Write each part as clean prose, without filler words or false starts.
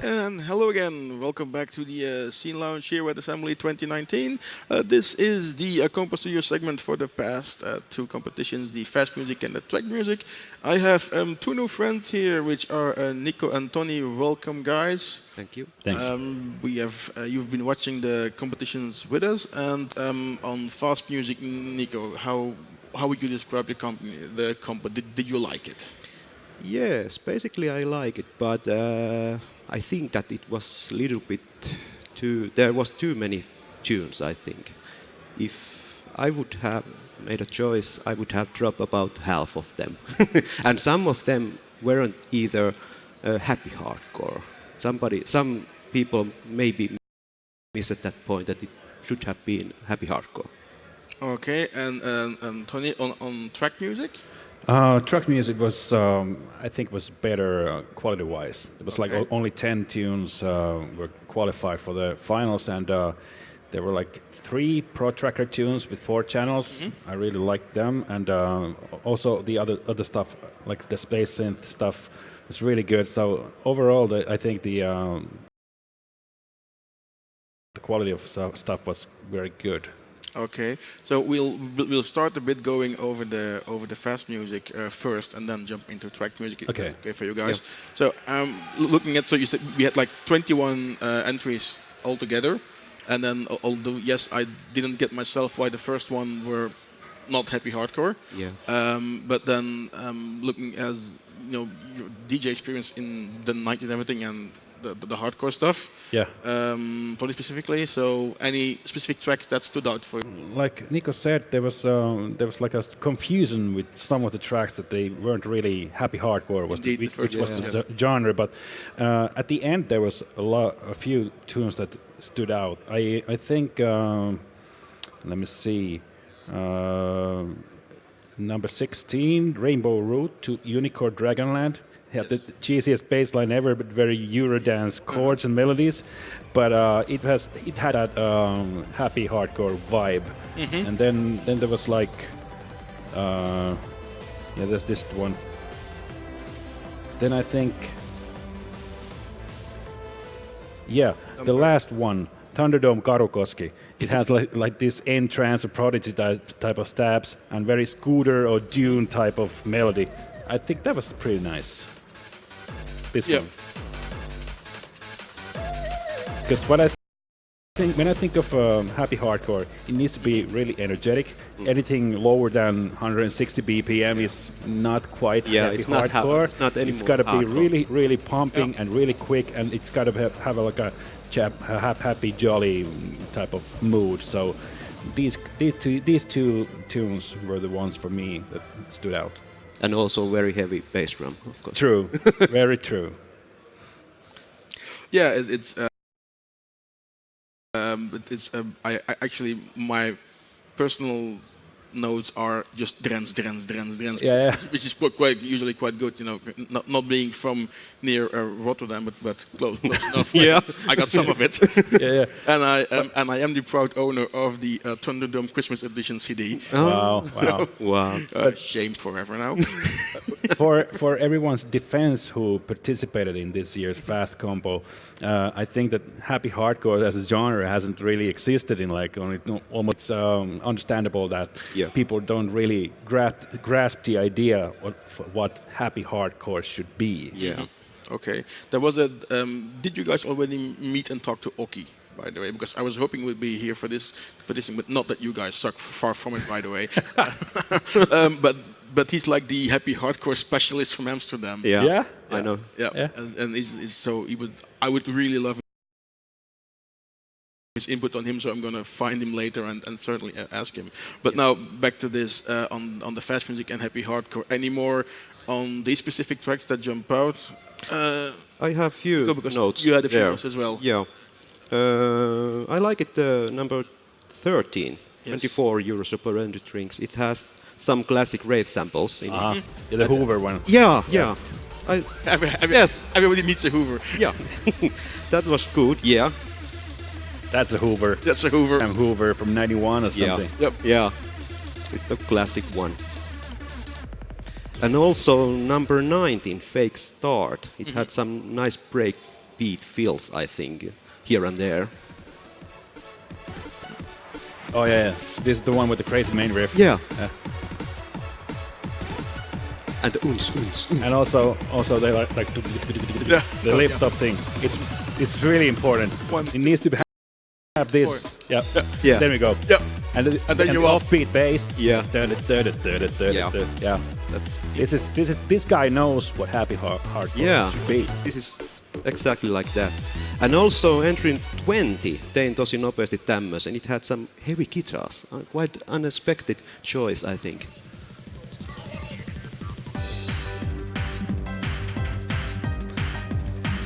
And hello again. Welcome back to the Scene Lounge here at Assembly 2019. This is the compostudio segment for the past two competitions, the fast music and the track music. I have two new friends here, which are Nico and Tony. Welcome, guys. Thank you. Thanks. We have you've been watching the competitions with us, and on fast music, Nico, how would you describe the company? Did you like it? Yes, basically I like it, but I think that it was a little bit too. There was too many tunes. I think if I would have made a choice, I would have dropped about half of them, and some of them weren't either happy hardcore. Some people maybe miss at that point that it should have been happy hardcore. Okay, and Tony on track music. Track music was, I think, was better quality-wise. It was like Okay. only 10 tunes were qualified for the finals, and there were like 3 Pro Tracker tunes with 4 channels. I really liked them, and also the other stuff, like the space synth stuff, was really good. So overall, I think the quality of stuff was very good. Okay, so we'll start a bit going over the fast music first, and then jump into track music. If Okay. that's okay for you guys. So looking at, so you said we had like 21 entries altogether, and then although yes, I didn't get myself why the first one were not happy hardcore. Yeah. But then looking as your DJ experience in the 90s and everything, and the hardcore stuff. Yeah. Tony specifically. So any specific tracks that stood out for you? Like Nico said, there was like a confusion with some of the tracks that they weren't really happy hardcore, Indeed, the which first was one, the genre. But at the end, there was a few tunes that stood out. I think. Let me see. Number 16, Rainbow Route to Unicorn Dragonland. Had the cheesiest bass line ever, but very Eurodance chords and melodies. But it had that happy hardcore vibe. And then there was like, there's this one. Then I think, the last one, Thunderdome Karukoski. It has like this entrance or prodigy type of stabs and very Scooter or Dune type of melody. I think that was pretty nice. This one. Because what I think when I think of happy hardcore, it needs to be really energetic. Anything lower than 160 BPM is not quite happy it's not hardcore. it's not It's anymore got to be hardcore. really pumping and really quick, and it's got to have like a happy, jolly type of mood. So these two tunes were the ones for me that stood out. And also very heavy bass drum, of course. True, very true. Yeah, I actually my personal notes are just drens, Yeah. which is usually quite good. Not being from near Rotterdam, but close enough. Yeah. I got some of it. Yeah. And I am the proud owner of the Thunderdome Christmas Edition CD. Wow. Wow. Shame forever now. For everyone's defense who participated in this year's Fast Compo, I think that happy hardcore as a genre hasn't really existed in almost understandable that people don't really grasp the idea of what happy hardcore should be. Yeah. Okay. There was a. Did you guys already meet and talk to Oki, by the way? Because I was hoping we'd be here for this, but not that you guys suck. Far from it, by the way. But he's like the happy hardcore specialist from Amsterdam. Yeah? I know. Yeah. And I would really love his input on him, so I'm gonna find him later and certainly ask him. But now back to this on the fast music and happy hardcore. Any more on these specific tracks that jump out? I have few Because notes. you had a few there. notes as well. Yeah. I like it, number 13, Yes. 24 euros per energy drinks. It has some classic rave samples in it. The Hoover one. Yeah. Yes. Everybody needs a Hoover. Yeah. That was good, yeah. That's a Hoover. That's a Hoover. I'm Hoover from '91 or something. Yep. Yeah. It's the classic one. And also number 19, Fake Start. It had some nice beat fills, I think, here and there. Oh yeah, this is the one with the crazy main riff. Yeah. And the uns. And also they like Yeah. the lift up thing. It's really important. It needs to have this. Four. Yeah. Yeah. There we go. Yeah. And And then the you off. offbeat bass. Yeah. Yeah. Yeah. This guy knows what happy hardcore Yeah, should be. this is exactly like that. And also entering 20, tein tosi nopeasti tämmöisen. It had some heavy guitars. Quite unexpected choice, I think.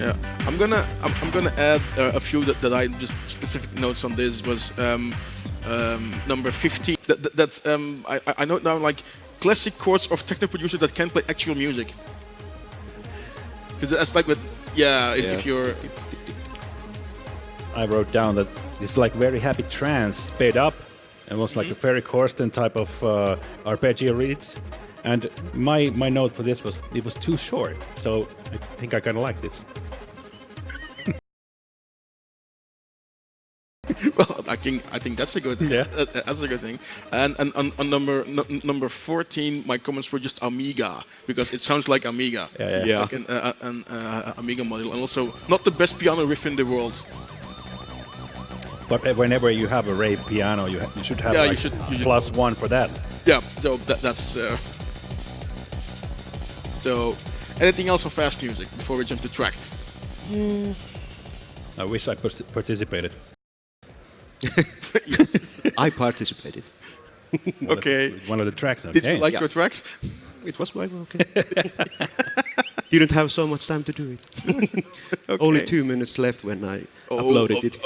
Yeah, I'm gonna add a few that I just specific notes on this was number 15. That's I note down like classic chords of techno producers that can play actual music. Because that's like with if you're I wrote down that it's like very happy trance sped up, and was like a very Corsten type of arpeggio reeds. And my note for this was it was too short, so I think I kind of like this. well, I think that's a good Yeah. that's a good thing. And on number 14, my comments were just Amiga because it sounds like Amiga. Yeah. Like an Amiga model, and also not the best piano riff in the world. But whenever you have a rave piano, you should have Yeah, like you should- +1 for that. Yeah, so that's. So, anything else on fast music before we jump to tracked? I wish I participated. I participated. Okay. One of the tracks. Did you Okay. like your tracks? It was quite okay. Didn't have so much time to do it. Only 2 minutes left when I uploaded it.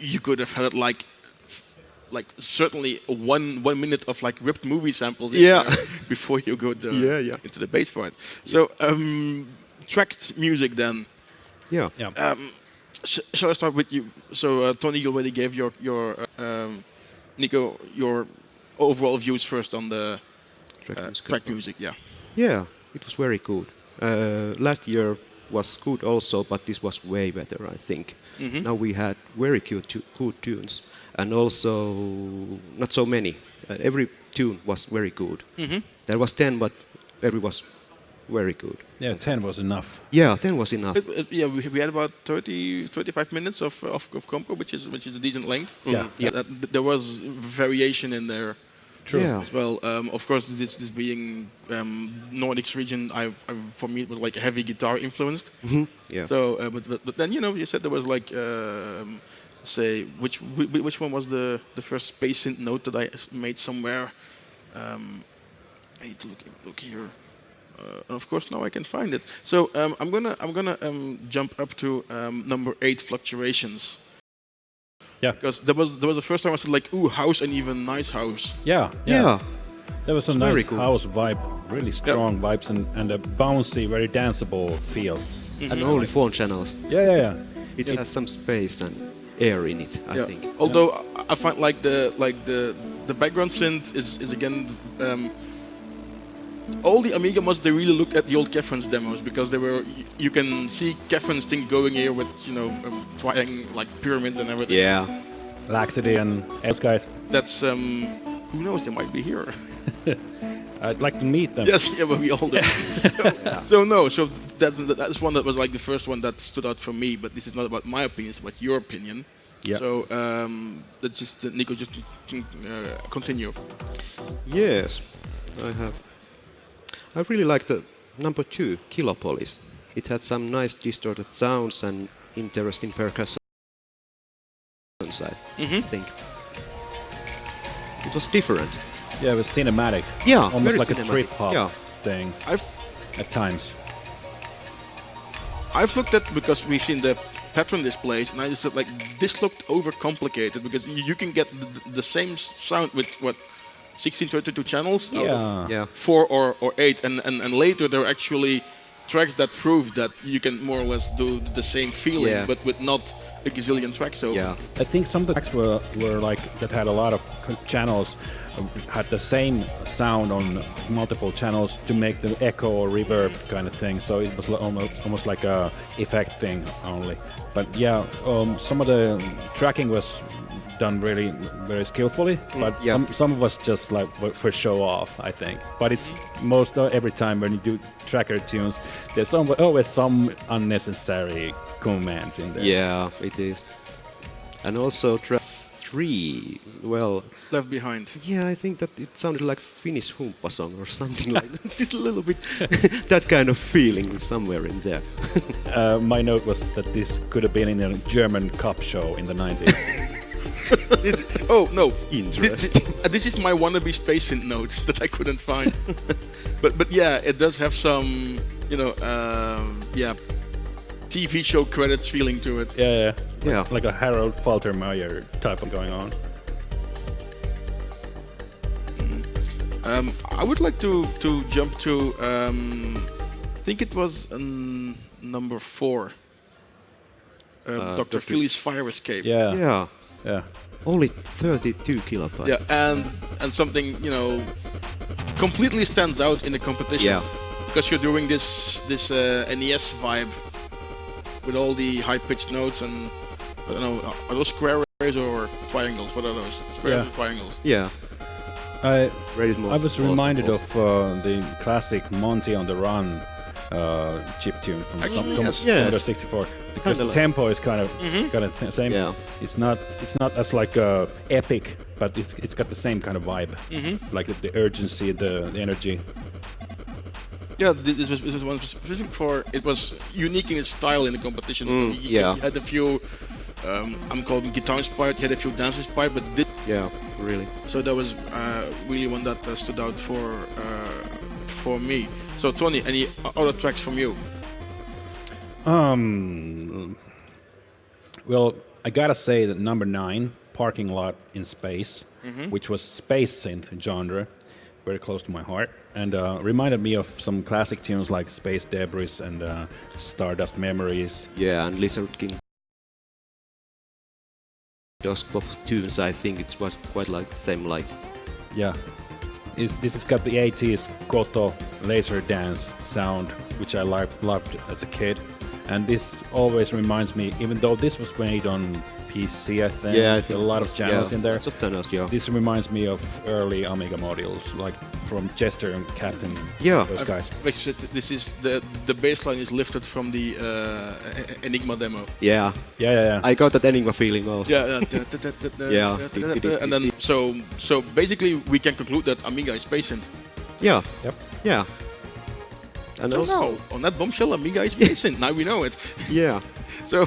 You could have had like certainly one minute of like ripped movie samples in Yeah. there before you go Yeah. into the bass part. So tracked music then. Yeah. Yeah. Shall I start with you? So Tony, you already gave your Nico your overall views first on the track music. Yeah. Yeah, it was very good. Last year was good also, but this was way better, I think. Now we had very good tunes, and also not so many. Every tune was very good. There was 10, but every was very good. Yeah, 10 was enough. Yeah, 10 was enough. Yeah, we had about 35 minutes of compo, which is a decent length. Yeah. There was variation in there. True. Yeah. As well, of course, this being Nordics region, for me it was like heavy guitar influenced. Yeah. So, but then you said there was like say which one was the first space synth note that I made somewhere. I need to look here. And of course, now I can find it. So I'm gonna jump up to number 8, fluctuations. Yeah. Because there was the first time I said like, ooh, house and even nice house. Yeah. Yeah. There was a It's very nice cool. house vibe, really strong vibes, and a bouncy, very danceable feel. And only 4 channels. Yeah. It has some space and air in it, I think. Although I find like the background synth is again. All the Amiga mods, they really looked at the old Kefren's demos because they were. You can see Kefren's thing going here with trying like pyramids and everything. Yeah. Laxity and those guys. That's who knows, they might be here. I'd like to meet them. Yes, yeah, but we all do. So that's one that was like the first one that stood out for me. But this is not about my opinion; it's about your opinion. Yeah. So that's just Nico. Just continue. Yes, I really liked the number 2, Kilopolis. It had some nice distorted sounds and interesting percussion. I think it was different. Yeah, it was cinematic. Yeah, Almost very like a cinematic. trip hop Yeah. thing at times. I've looked at because we've seen the patron displays, and I just said like this looked overcomplicated because you can get the same sound with what 1632 channels out of Yeah. 4 or 8, and later there are actually tracks that prove that you can more or less do the same feeling, Yeah. but with not a gazillion tracks. So Yeah. I think some of the tracks were like that had a lot of channels had the same sound on multiple channels to make the echo or reverb kind of thing. So it was almost like a effect thing only. But yeah, some of the tracking was done really very skillfully, but some of us just like for show off, I think. But it's most every time when you do tracker tunes, there's always some unnecessary commands in there. Yeah, it is. And also track 3, well... Left Behind. Yeah, I think that it sounded like Finnish humppa song or something like that. It's just a little bit that kind of feeling somewhere in there. My note was that this could have been in a German cop show in the 90s. Oh no! Interesting. This is my wannabe space synth notes that I couldn't find. but yeah, it does have some, TV show credits feeling to it. Yeah. Like a Harold Faltermeyer type of going on. I would like to jump to I think it was number 4. Dr. Philly's Fire Escape. Yeah. Only 32 kilobytes. Yeah, and something completely stands out in the competition. Yeah. Because you're doing this NES vibe with all the high-pitched notes and I don't know, are those squares or triangles? What are those? Squares or triangles? Yeah. I I was reminded of the classic Monty on the Run chip tune from Commodore 64 because the tempo is kind of same. Yeah. It's not as like epic, but it's got the same kind of vibe, like the urgency, the energy. Yeah, this was one specific for. It was unique in its style in the competition. You had a few. I'm calling them guitar inspired. You had a few dance inspired, but this. Yeah, really. So that was really one that stood out for me. So Tony, any other tracks from you? Well, I gotta say that number 9, Parking Lot in Space, which was space synth genre, very close to my heart, and reminded me of some classic tunes like Space Debris and Stardust Memories. Yeah, and Lizard King. Those both tunes, I think it was quite like the same like. Yeah. This has got the 80s Koto laser dance sound, which I loved as a kid. And this always reminds me, even though this was made on PC, I think, I think a lot of channels in there. Lots of channels, yeah. This reminds me of early Amiga modules, like from Chester and Captain. Yeah. Those guys. This is the bass line is lifted from the Enigma demo. Yeah. I got that Enigma feeling also. Yeah. And then so basically we can conclude that Amiga is space synth. Yeah. Yep. Yeah. And so also, now, on that bombshell, Amiga is space synth. Now we know it. Yeah. So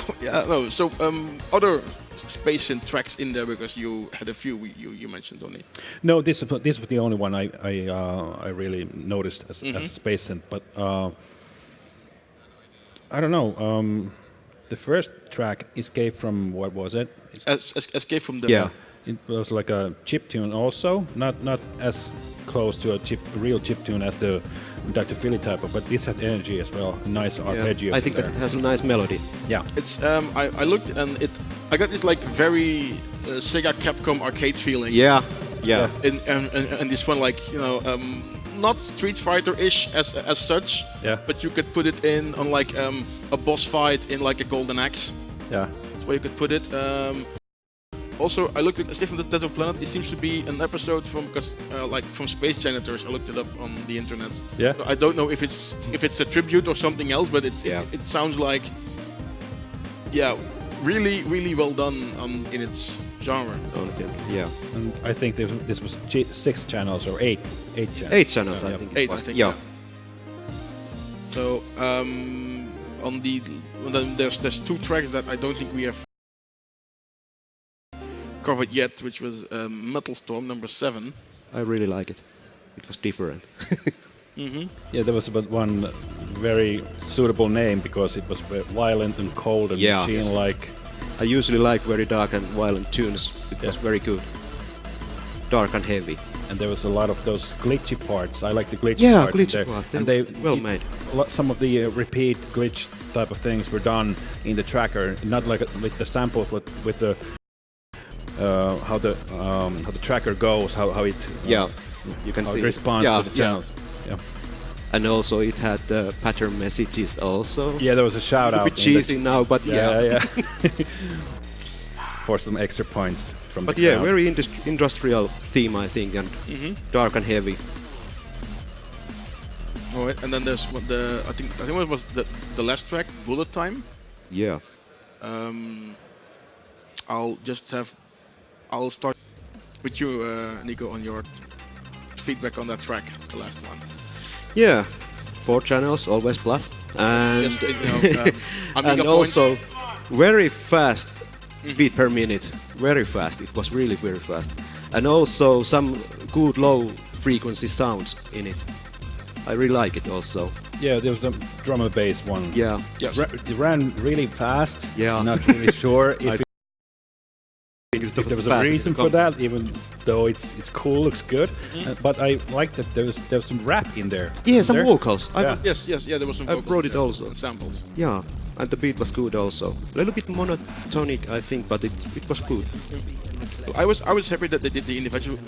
other space synth tracks in there because you had a few you mentioned only. No, this was the only one I really noticed as space synth, but I don't know. The first track, Escape from what was it? Escape from the. Yeah. It was like a chip tune also, not as close to a real chip tune as the Dr. Philly type of, but this had energy as well, nice arpeggio. I think that it has a nice melody. Yeah. It's I looked and I got this like very Sega Capcom arcade feeling. Yeah. And this one like not Street Fighter-ish as such. Yeah. But you could put it in on like a boss fight in like a Golden Axe. Yeah. That's where you could put it. Also, I looked at Escape from the Desert Planet. It seems to be an episode from Space Janitors. I looked it up on the internet. Yeah. I don't know if it's a tribute or something else, but it sounds like really really well done in its genre. Yeah. And I think this was 6 channels or 8 channels. 8 channels, I think. Eight, it was. I think. Yeah. So then there's 2 tracks that I don't think we have covered yet, which was Metal Storm number 7. I really like it. It was different. Yeah, there was about one very suitable name because it was violent and cold and machine-like. I usually like very dark and violent tunes. It was very good. Dark and heavy. And there was a lot of those glitchy parts. I like the glitchy parts. Glitchy there. parts. And they well made. Some of the repeat glitch type of things were done in the tracker, not like with the samples, but with the how the tracker goes, how it Yeah, you can how see it it. responds Yeah, to the yeah. channels. Yeah, And also it had pattern messages also. yeah, there was a shout A out. bit cheesy now, but yeah. Yeah, yeah. For some extra points from But the yeah, crowd. very industrial theme, I think, and dark and heavy. All right, and then there's I think it was the last track, Bullet Time. Yeah. I'll start with you, Nico, on your feedback on that track, the last one. Yeah. 4 channels, always plus. And, Yes, Amiga and points. also very fast beat per minute. Very fast. It was really very fast. And also some good low frequency sounds in it. I really like it also. Yeah, there was the drum and bass one. Yeah. Yes. It ran really fast. Yeah. Not really sure if If there was a reason for that, even though it's cool, looks good. But I like that there was some rap in there. Yeah, Isn't some there? vocals. Yeah. Yes, there was some I vocals brought it there, also. and samples. Yeah, and the beat was good also. A little bit monotonic, I think, but it was good. I was happy that they did the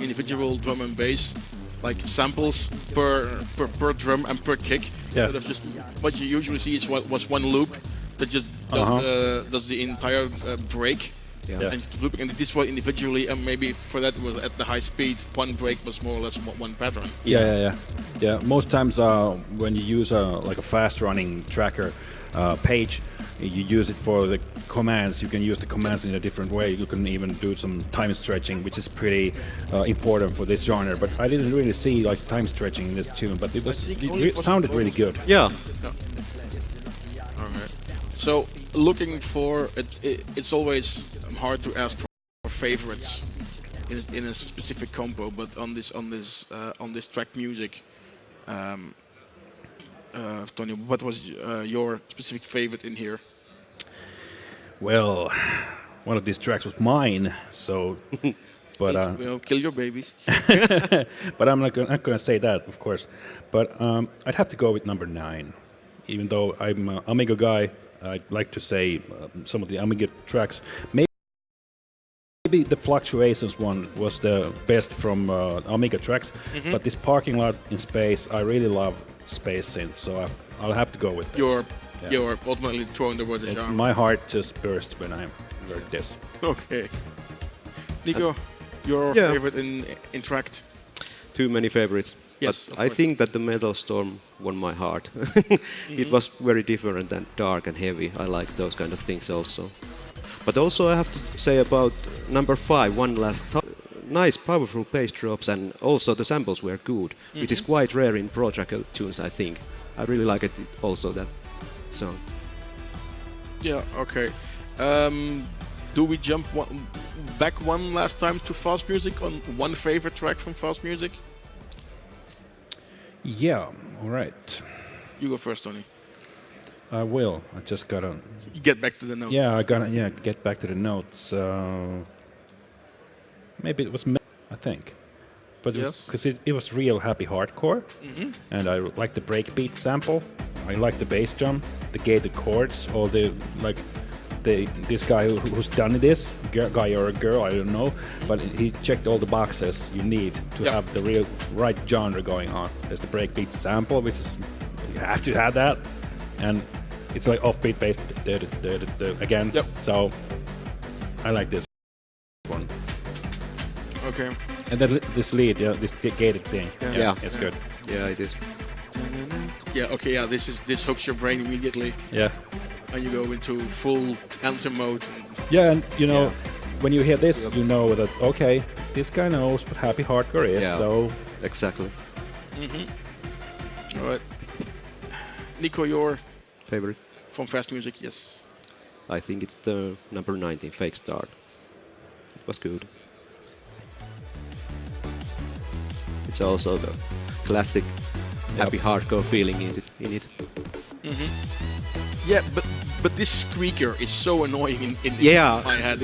individual drum and bass, like samples per drum and per kick, Yeah. instead of just what you usually see is was one loop that just does the entire break. Yeah. And it's looping, and this was individually, and maybe for that it was at the high speed. One break was more or less one pattern. Yeah. Most times when you use like a fast-running tracker page, you use it for the commands. You can use the commands in a different way. You can even do some time stretching, which is pretty important for this genre. But I didn't really see like time stretching in this tune, but it sounded really good. Yeah, Okay. So looking for it's always hard to ask for favorites in a specific compo, but on this track music, Tony, what was your specific favorite in here? Well, one of these tracks was mine, so. But Kill your babies. but I'm not gonna say that, of course. But I'd have to go with number 9, even though I'm an Amiga guy. I'd like to say some of the Amiga tracks. Maybe the Fluctuations one was the best from Amiga tracks. But this Parking Lot in Space, I really love space synth, so I'll have to go with this. You're ultimately throwing the word genre. My heart just burst when I heard this. Okay. Nico, your Yeah. favorite in track? too many favorites. Yes, But of I course. think that the Metal Storm won my heart. It was very different and dark and heavy. I like those kind of things also. But also I have to say about number 5, One Last Time. Nice, powerful bass drops, and also the samples were good, which is quite rare in Pro Tracker tunes, I think. I really like it also, that song. Yeah, okay. Do we jump back one last time to Fast Music on one favorite track from Fast Music? Yeah, all right. You go first, Tony. I will. I just gotta. Get back to the notes. Yeah, I gotta. Get back to the notes. Maybe it was, I think, but Yes. because it was real happy hardcore, and I like the breakbeat sample. I like the bass drum, the gated chords, all the like. This guy who's done this, guy or a girl, I don't know, but he checked all the boxes you need to Yeah. have the right genre going on. There's the breakbeat sample, which is you have to have that, and it's like offbeat bass again. Yep. So I like this one, Okay. and then this lead, this gated thing. Yeah. It's good. Yeah, it is. Yeah. Okay. Yeah. This hooks your brain immediately, Yeah, and you go into full anthem mode. yeah, and when you hear this, you know that okay, this guy knows what happy hardcore is. Yeah. So Exactly. All right. Nico, your Favorite? from Fast Music? Yes. I think it's the number 19, Fake Start. It was good. It's also the classic happy hardcore feeling in it. Yeah, but this squeaker is so annoying in Yeah. my head.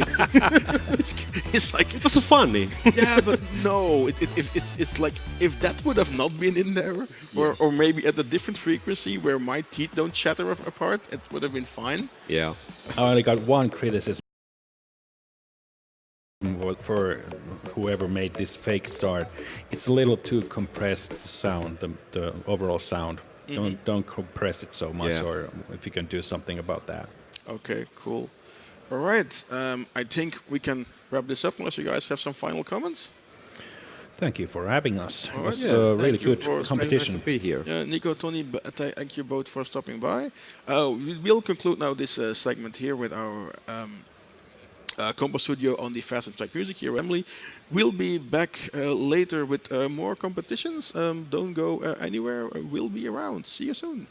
it's like It was so funny. yeah, but no, it's like if that would have not been in there, or maybe at a different frequency where my teeth don't chatter apart, it would have been fine. Yeah. I only got one criticism for whoever made this fake start, it's a little too compressed sound, the overall sound. Don't compress it so much, Yeah. or if you can do something about that. Okay, cool. All right. I think we can wrap this up unless you guys have some final comments. Thank you for having us. All It right, was yeah, a thank really you good for spending competition. Be here. Nico, Tony, thank you both for stopping by. We will conclude now this segment here with our compo studio on the Fast and Track Music here. Emily, we'll be back later with more competitions. Don't go anywhere. We'll be around. See you soon.